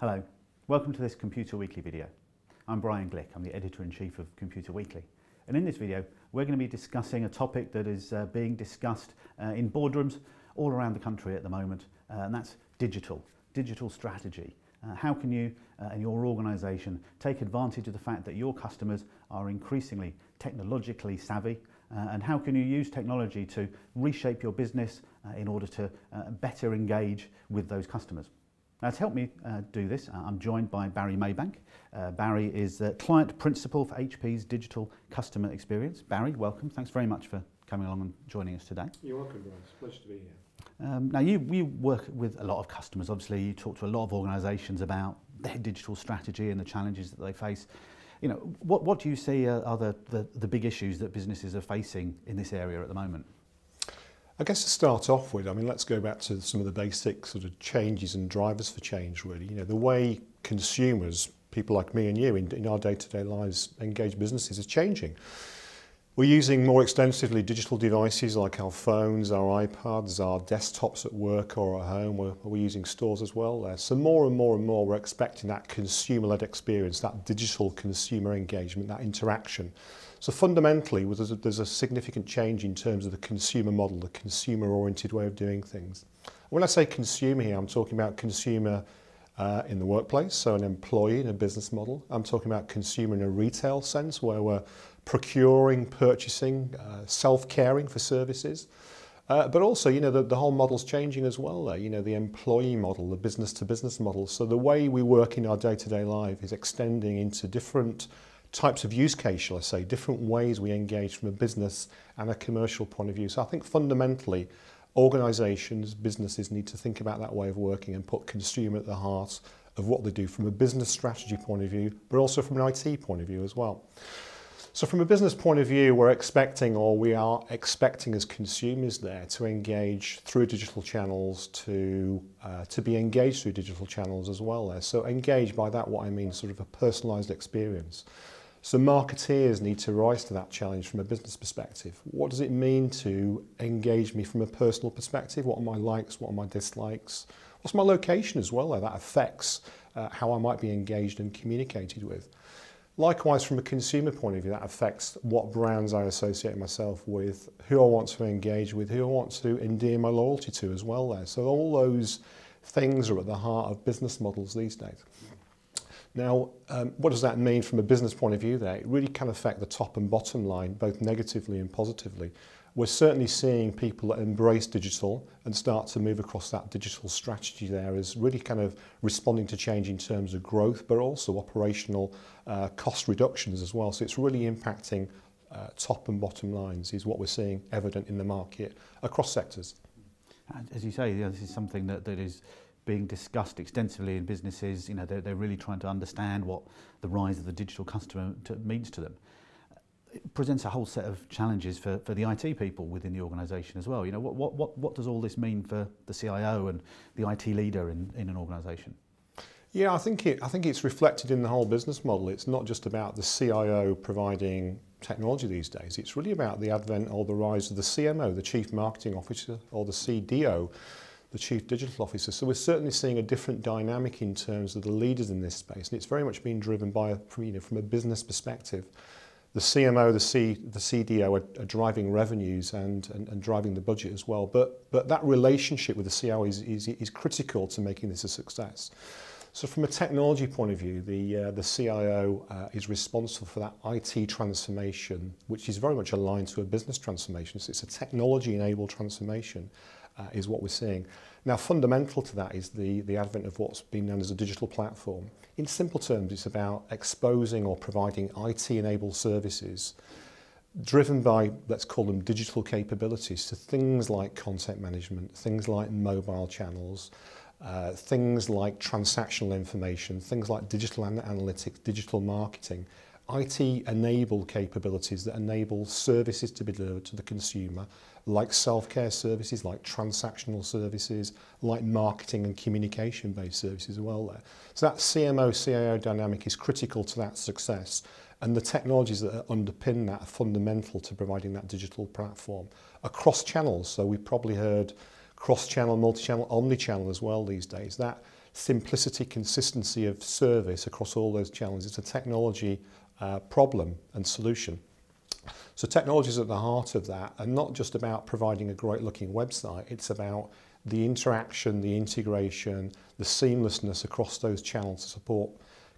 Hello, welcome to this Computer Weekly video. I'm Brian Glick, I'm the Editor-in-Chief of Computer Weekly. And in this video, we're going to be discussing a topic that is being discussed in boardrooms all around the country at the moment, and that's digital strategy. How can you and your organisation take advantage of the fact that your customers are increasingly technologically savvy, and how can you use technology to reshape your business in order to better engage with those customers? Now, to help me do this, I'm joined by Barry Maybank. Barry is Client Principal for HP's Digital Customer Experience. Barry, welcome. Thanks very much for coming along and joining us today. You're welcome, Brian. It's a pleasure to be here. Now, you work with a lot of customers. Obviously, you talk to a lot of organisations about their digital strategy and the challenges that they face. You know, what do you see are the big issues that businesses are facing in this area at the moment? I guess to start off with, let's go back to some of the basic sort of changes and drivers for change, really. You know, the way consumers, people like me and you, in our day-to-day lives engage businesses is changing. We're using more extensively digital devices like our phones, our iPads, our desktops at work or at home. We're using stores as well there. So more and more we're expecting that consumer-led experience, that digital consumer engagement, that interaction. So fundamentally, there's a significant change in terms of the consumer model, the consumer-oriented way of doing things. When I say consumer here, I'm talking about consumer in the workplace, so an employee in a business model. I'm talking about consumer in a retail sense, where we're procuring, purchasing, self-caring for services. But also, you know, the whole model's changing as well there. You know, the employee model, the business-to-business model. So the way we work in our day-to-day life is extending into different types of use case, shall I say, different ways we engage from a business and a commercial point of view. So I think fundamentally, organisations, businesses need to think about that way of working and put consumer at the heart of what they do from a business strategy point of view, but also from an IT point of view as well. So from a business point of view, we are expecting as consumers there to engage through digital channels, to be engaged through digital channels as well there. So engage, by that what I mean sort of a personalised experience. So marketeers need to rise to that challenge from a business perspective. What does it mean to engage me from a personal perspective? What are my likes? What are my dislikes? What's my location as well there? That affects how I might be engaged and communicated with. Likewise, from a consumer point of view, that affects what brands I associate myself with, who I want to engage with, who I want to endear my loyalty to as well there. So all those things are at the heart of business models these days. Now, what does that mean from a business point of view there? It really can affect the top and bottom line, both negatively and positively. We're certainly seeing people that embrace digital and start to move across that digital strategy there as really kind of responding to change in terms of growth, but also operational cost reductions as well. So it's really impacting top and bottom lines is what we're seeing evident in the market across sectors. As you say, this is something that is being discussed extensively in businesses. You know, they're really trying to understand what the rise of the digital customer means to them. It presents a whole set of challenges for the IT people within the organisation as well. You know, what does all this mean for the CIO and the IT leader in an organisation? Yeah, I think it's reflected in the whole business model. It's not just about the CIO providing technology these days. It's really about the advent or the rise of the CMO, the Chief Marketing Officer, or the CDO, the Chief Digital Officer. So we're certainly seeing a different dynamic in terms of the leaders in this space, and it's very much being driven by, from a business perspective. The CMO, the CDO are driving revenues and driving the budget as well. But that relationship with the CIO is critical to making this a success. So from a technology point of view, the CIO is responsible for that IT transformation, which is very much aligned to a business transformation. So it's a technology-enabled transformation. Is what we're seeing. Now, fundamental to that is the advent of what's been known as a digital platform. In simple terms, it's about exposing or providing IT-enabled services driven by, let's call them digital capabilities, to things like content management, things like mobile channels, things like transactional information, things like digital analytics, digital marketing, IT-enabled capabilities that enable services to be delivered to the consumer, like self-care services, like transactional services, like marketing and communication-based services as well there. So that CMO-CIO dynamic is critical to that success, and the technologies that underpin that are fundamental to providing that digital platform across channels. So we've probably heard cross-channel, multi-channel, omni-channel as well these days. That simplicity, consistency of service across all those challenges. It's a technology problem and solution. So technology is at the heart of that, and not just about providing a great looking website, it's about the interaction, the integration, the seamlessness across those channels to support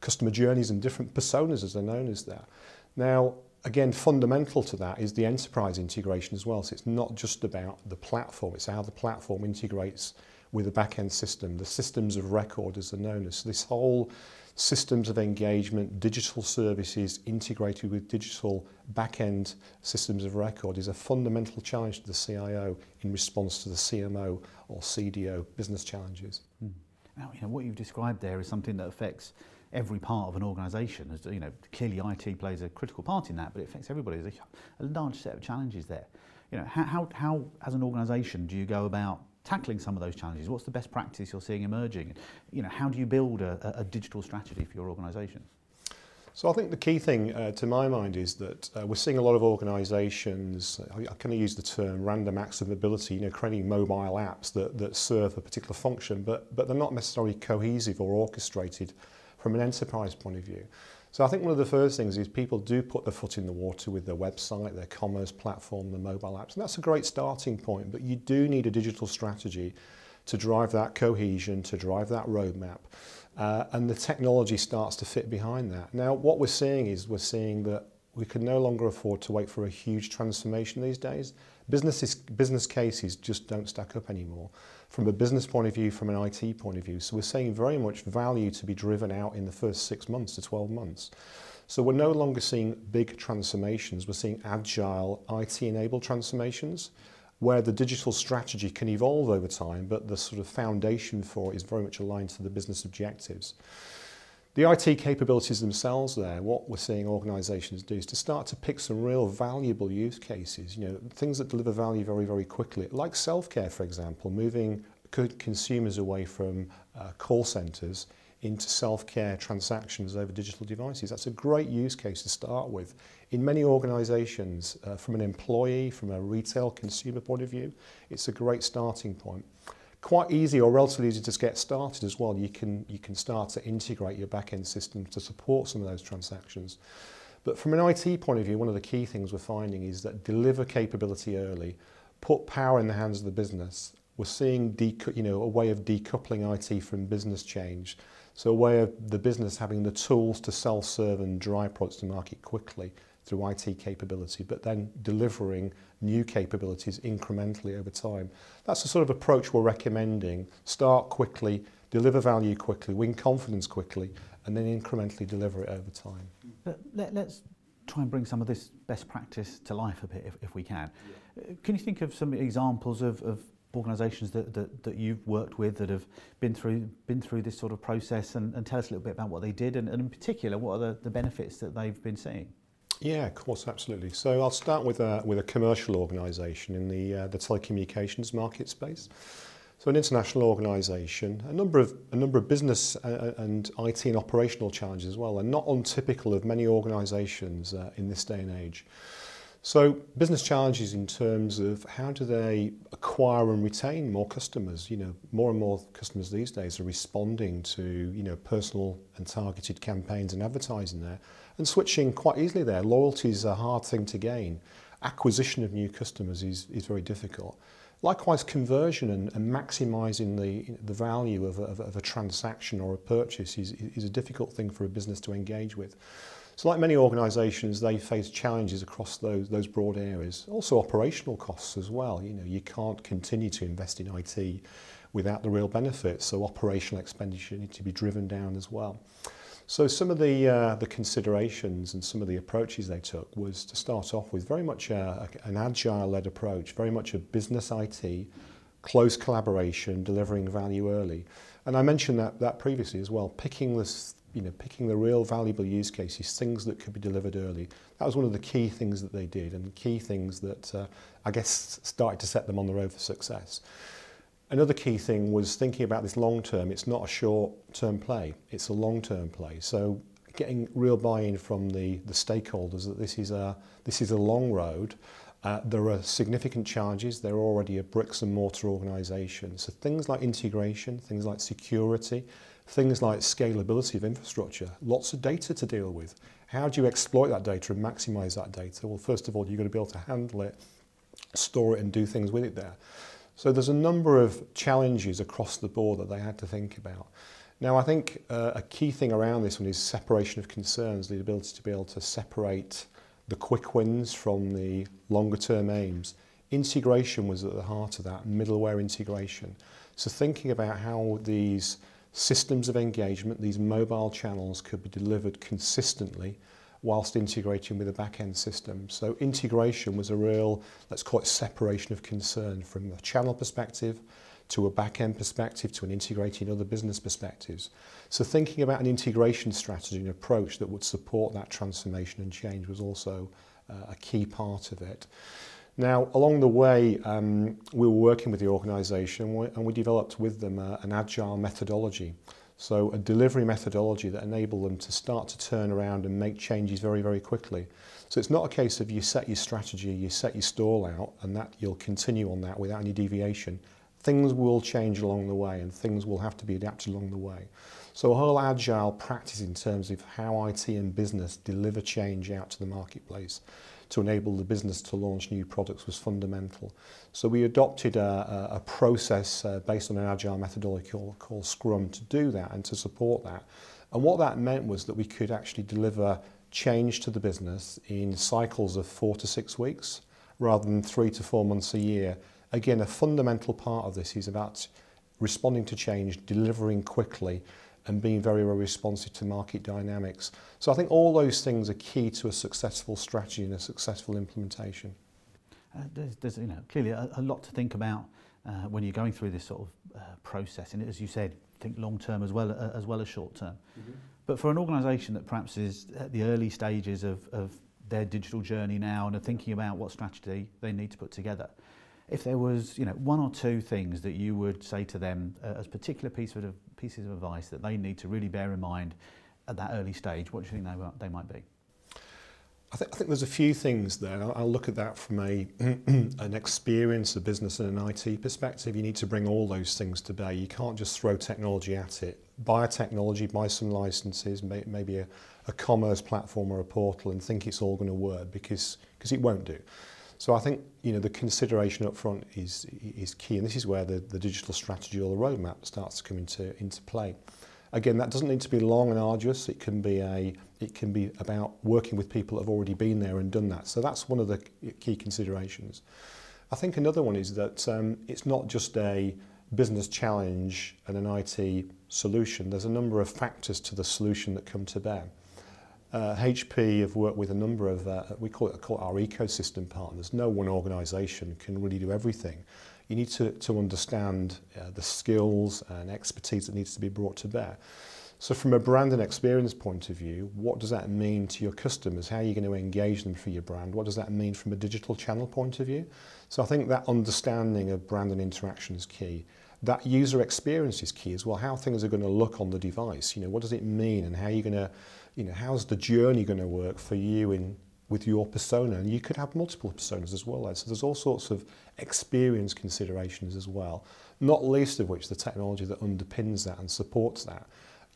customer journeys and different personas, as they're known as that. Now, again, fundamental to that is the enterprise integration as well. So it's not just about the platform, it's how the platform integrates with the back-end system, the systems of record, as they're known as. So this whole systems of engagement, digital services integrated with digital back-end systems of record is a fundamental challenge to the CIO in response to the CMO or CDO business challenges. Now, what you've described there is something that affects every part of an organisation. As clearly IT plays a critical part in that, but it affects everybody. There's a large set of challenges there. How as an organisation do you go about tackling some of those challenges? What's the best practice you're seeing emerging? How do you build a digital strategy for your organisation? So I think the key thing to my mind is that we're seeing a lot of organisations, I kind of use the term random acts of mobility, creating mobile apps that serve a particular function, but they're not necessarily cohesive or orchestrated from an enterprise point of view. So I think one of the first things is people do put their foot in the water with their website, their commerce platform, their mobile apps, and that's a great starting point, but you do need a digital strategy to drive that cohesion, to drive that roadmap, and the technology starts to fit behind that. Now, what we're seeing that we can no longer afford to wait for a huge transformation these days. Business cases just don't stack up anymore from a business point of view, from an IT point of view. So we're seeing very much value to be driven out in the first 6 months to 12 months. So we're no longer seeing big transformations. We're seeing agile IT-enabled transformations where the digital strategy can evolve over time, but the sort of foundation for it is very much aligned to the business objectives. The IT capabilities themselves there, what we're seeing organisations do is to start to pick some real valuable use cases, things that deliver value very, very quickly, like self-care, for example, moving consumers away from call centres into self-care transactions over digital devices. That's a great use case to start with. In many organisations, from an employee, from a retail consumer point of view, it's a great starting point. Quite easy or relatively easy to get started as well. You can start to integrate your back-end systems to support some of those transactions. But from an IT point of view, one of the key things we're finding is that deliver capability early, put power in the hands of the business. We're seeing a way of decoupling IT from business change. So a way of the business having the tools to self-serve and drive products to market quickly through IT capability, but then delivering new capabilities incrementally over time. That's the sort of approach we're recommending. Start quickly, deliver value quickly, win confidence quickly, and then incrementally deliver it over time. But let's try and bring some of this best practice to life a bit, if we can. Yeah. Can you think of some examples of organisations that you've worked with that have been through this sort of process, and tell us a little bit about what they did, and in particular, what are the benefits that they've been seeing? Yeah, of course, absolutely. So I'll start with a commercial organisation in the telecommunications market space. So an international organisation, a number of business and IT and operational challenges as well, and not untypical of many organisations in this day and age. So business challenges in terms of how do they acquire and retain more customers. More and more customers these days are responding to personal and targeted campaigns and advertising there, and switching quite easily there. Loyalty is a hard thing to gain. Acquisition of new customers is very difficult. Likewise, conversion and maximising the value of a transaction or a purchase is a difficult thing for a business to engage with. So like many organisations, they face challenges across those broad areas. Also operational costs as well. You can't continue to invest in IT without the real benefits, so operational expenditure needs to be driven down as well. So some of the considerations and some of the approaches they took was to start off with very much an agile-led approach, very much a business IT, close collaboration, delivering value early. And I mentioned that previously as well, picking the real valuable use cases, things that could be delivered early. That was one of the key things that they did, and the key things that I guess started to set them on the road for success. Another key thing was thinking about this long term. It's not a short-term play, it's a long-term play. So getting real buy-in from the stakeholders that this is a long road. There are significant challenges. They're already a bricks and mortar organisation. So things like integration, things like security, Things like scalability of infrastructure, lots of data to deal with. How do you exploit that data and maximise that data? Well, first of all, you've got to be able to handle it, store it and do things with it there. So there's a number of challenges across the board that they had to think about. Now, I think a key thing around this one is separation of concerns, the ability to be able to separate the quick wins from the longer term aims. Integration was at the heart of that, middleware integration. So thinking about how these systems of engagement, these mobile channels could be delivered consistently whilst integrating with a back-end system. So integration was a real, let's call it separation of concern from a channel perspective to a back-end perspective to an integrating other business perspectives. So thinking about an integration strategy and approach that would support that transformation and change was also a key part of it. Now, along the way, we were working with the organisation and we developed with them an agile methodology. So a delivery methodology that enabled them to start to turn around and make changes very, very quickly. So it's not a case of you set your strategy, you set your stall out and that you'll continue on that without any deviation. Things will change along the way and things will have to be adapted along the way. So a whole agile practice in terms of how IT and business deliver change out to the marketplace to enable the business to launch new products was fundamental. So we adopted a process based on an agile methodology called Scrum to do that and to support that. And what that meant was that we could actually deliver change to the business in cycles of 4 to 6 weeks rather than 3 to 4 months a year. Again, a fundamental part of this is about responding to change, delivering quickly and being very, very responsive to market dynamics. So I think all those things are key to a successful strategy and a successful implementation. There's clearly a lot to think about when you're going through this sort of process, and as you said, think long term as well as short term. Mm-hmm. But for an organisation that perhaps is at the early stages of their digital journey now and are thinking about what strategy they need to put together, if there was, one or two things that you would say to them as particular pieces of advice that they need to really bear in mind at that early stage, what do you think they might be? I think there's a few things there. I'll look at that from an experience, a business and an IT perspective. You need to bring all those things to bear. You can't just throw technology at it. Buy a technology, buy some licenses, maybe a commerce platform or a portal and think it's all going to work because it won't do. So I think the consideration up front is key, and this is where the digital strategy or the roadmap starts to come into play. Again, that doesn't need to be long and arduous. It can be about working with people that have already been there and done that. So that's one of the key considerations. I think another one is that it's not just a business challenge and an IT solution. There's a number of factors to the solution that come to bear. HP have worked with a number of, we call it our ecosystem partners. No one organisation can really do everything. You need to understand the skills and expertise that needs to be brought to bear. So from a brand and experience point of view, what does that mean to your customers? How are you going to engage them for your brand? What does that mean from a digital channel point of view? So I think that understanding of brand and interaction is key. That user experience is key as well. How things are going to look on the device. What does it mean and how are you going to, how's the journey going to work for you with your persona? And you could have multiple personas as well. So there's all sorts of experience considerations as well, not least of which the technology that underpins that and supports that.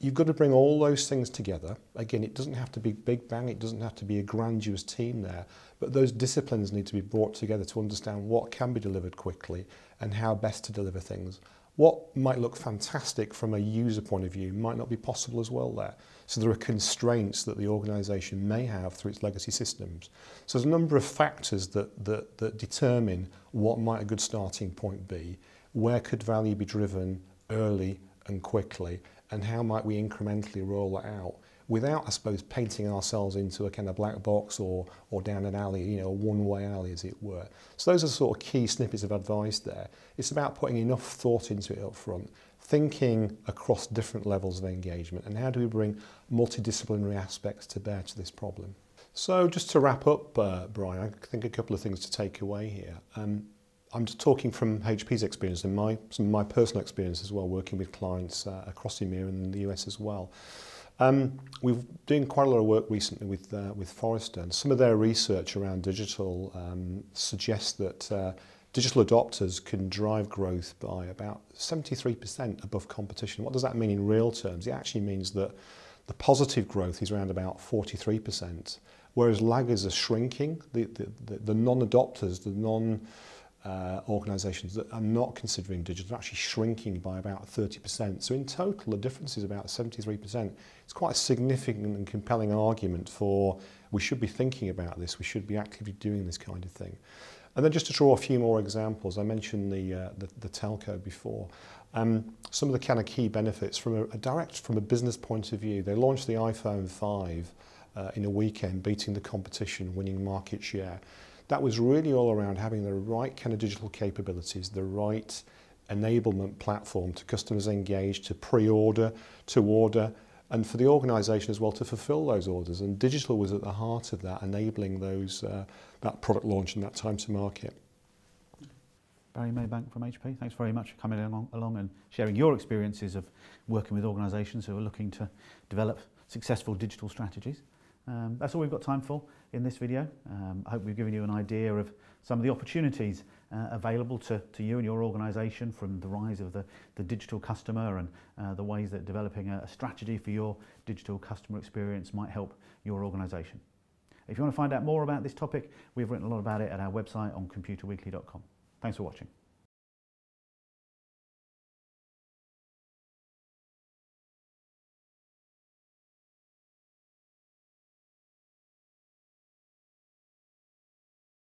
You've got to bring all those things together. Again, it doesn't have to be big bang, it doesn't have to be a grandiose team there, but those disciplines need to be brought together to understand what can be delivered quickly and how best to deliver things. What might look fantastic from a user point of view might not be possible as well there. So there are constraints that the organisation may have through its legacy systems. So there's a number of factors that determine what might a good starting point be, where could value be driven early and quickly, and how might we incrementally roll it out without, I suppose, painting ourselves into a kind of black box or down an alley, a one-way alley as it were. So those are sort of key snippets of advice there. It's about putting enough thought into it up front, thinking across different levels of engagement, and how do we bring multidisciplinary aspects to bear to this problem. So just to wrap up, Brian, I think a couple of things to take away here. I'm just talking from HP's experience and some of my personal experience as well, working with clients across EMEA and the US as well. We've doing quite a lot of work recently with Forrester, and some of their research around digital suggests that digital adopters can drive growth by about 73% above competition. What does that mean in real terms? It actually means that the positive growth is around about 43%, whereas laggers are shrinking. The non-adopters, the organisations that are not considering digital are actually shrinking by about 30%. So in total, the difference is about 73%. It's quite a significant and compelling argument for we should be thinking about this, we should be actively doing this kind of thing. And then just to draw a few more examples, I mentioned the telco before. Some of the kind of key benefits from a business point of view, they launched the iPhone 5 in a weekend, beating the competition, winning market share. That was really all around having the right kind of digital capabilities, the right enablement platform to customers engaged, to pre-order, to order, and for the organisation as well to fulfil those orders. And digital was at the heart of that, enabling those that product launch and that time to market. Barry Maybank from HP, thanks very much for coming along and sharing your experiences of working with organisations who are looking to develop successful digital strategies. That's all we've got time for in this video. I hope we've given you an idea of some of the opportunities available to you and your organisation from the rise of the digital customer and the ways that developing a strategy for your digital customer experience might help your organisation. If you want to find out more about this topic, we've written a lot about it at our website on computerweekly.com. Thanks for watching.